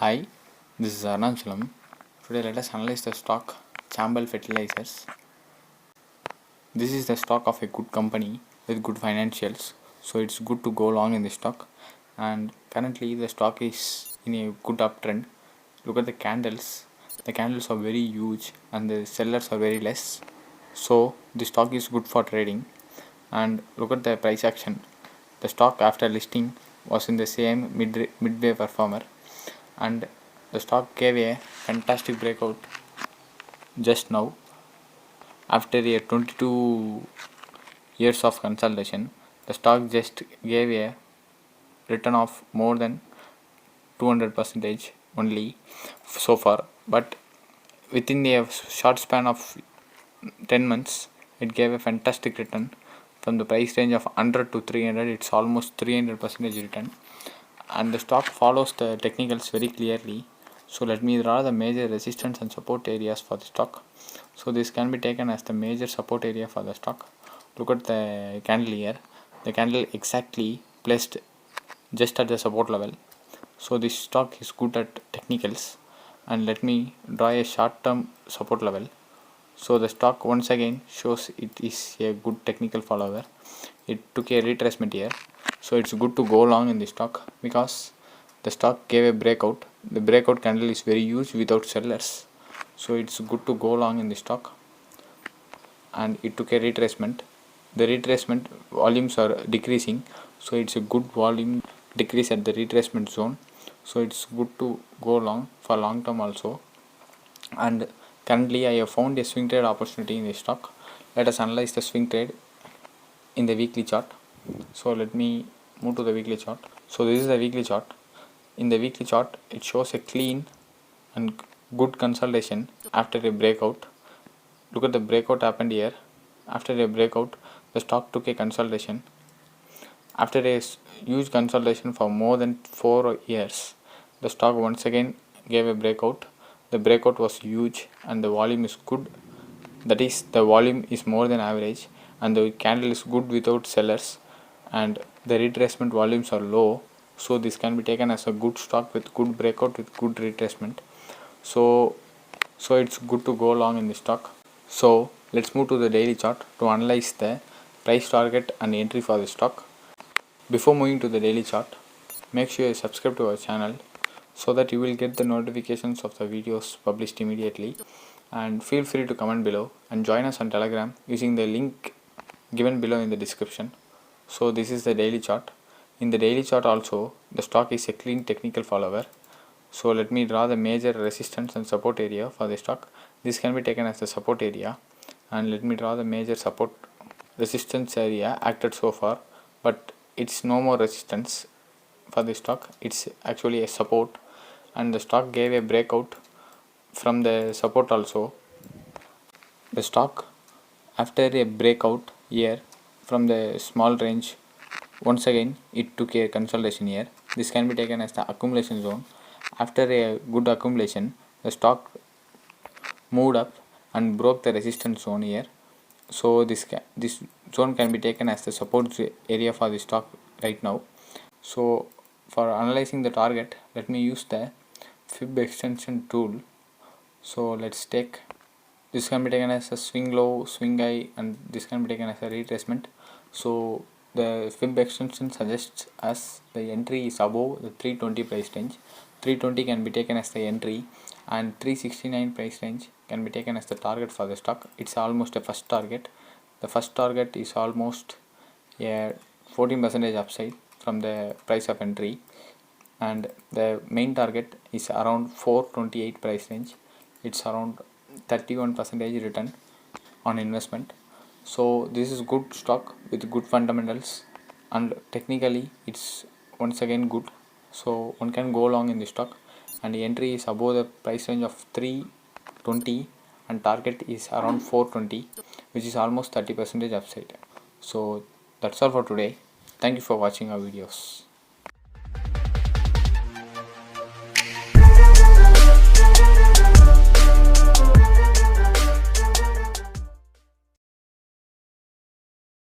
Hi, this is Arnachalam. Today let us analyze the stock Chambal Fertilizers. This is the stock of a good company with good financials, so it's good to go long in the stock. And currently the stock is in a good uptrend. Look at the candles. The candles are very huge and the sellers are very less. So the stock is good for trading. And look at the price action. The stock after listing was in the same midway performer, and the stock gave a fantastic breakout just now after a 22 years of consolidation. The stock just gave a return of more than 200% only so far, but within a short span of 10 months it gave a fantastic return. From the price range of 100 to 300, it's almost 300% return, and the stock follows the technicals very clearly. So let me draw the major resistance and support areas for the stock. So this can be taken as the major support area for the stock. Look at the candle here. The candle exactly placed just at the support level. So this stock is good at technicals, and let me draw a short term support level. So the stock once again shows it is a good technical follower. It took a retracement here, so it's good to go long in the stock because the stock gave a breakout. The breakout candle is very huge without sellers, so it's good to go long in the stock. And it took a retracement. The retracement volumes are decreasing, so it's a good volume decrease at the retracement zone, so it's good to go long for long term also. And currently I have found a swing trade opportunity in the stock. Let us analyze the swing trade in the weekly chart. So let me move to the weekly chart. So this is the weekly chart. In the weekly chart it shows a clean and good consolidation after a breakout. Look at the breakout happened here. After a breakout the stock took a consolidation. After a huge consolidation for more than 4 years, the stock once again gave a breakout. The breakout was huge and the volume is good. That is, the volume is more than average and the candle is good without sellers, and the retracement volumes are low. So this can be taken as a good stock with good breakout with good retracement. So it's good to go long in the stock. So let's move to the daily chart to analyze the price target and entry for the stock. Before moving to the daily chart, make sure you subscribe to our channel so that you will get the notifications of the videos published immediately, and feel free to comment below and join us on Telegram using the link given below in the description. So this is the daily chart. In the daily chart also the stock is a clean technical follower. So let me draw the major resistance and support area for the stock. This can be taken as the support area, and let me draw the major support resistance area acted so far, but it's no more resistance for the stock. It's actually a support, and the stock gave a breakout from the support also. The stock after a breakout here from the small range, once again it took a consolidation here. This can be taken as the accumulation zone. After a good accumulation the stock moved up and broke the resistance zone here. So this zone can be taken as the support area for the stock right now. So for analyzing the target, let me use the fib extension tool. So let's take, this can be taken as a swing low, swing high, and this can be taken as a retracement. So the fib extension suggests us the entry is above the 320 price range. 320 can be taken as the entry, and 369 price range can be taken as the target for the stock. It's almost a first target. The first target is almost a 14% upside from the price of entry, and the main target is around 428 price range. It's around 31% return on investment. So this is good stock with good fundamentals, and technically it's once again good, so one can go long in the stock. And the entry is above the price range of 320 and target is around 420, which is almost 30% upside. So that's all for today. Thank you for watching our videos.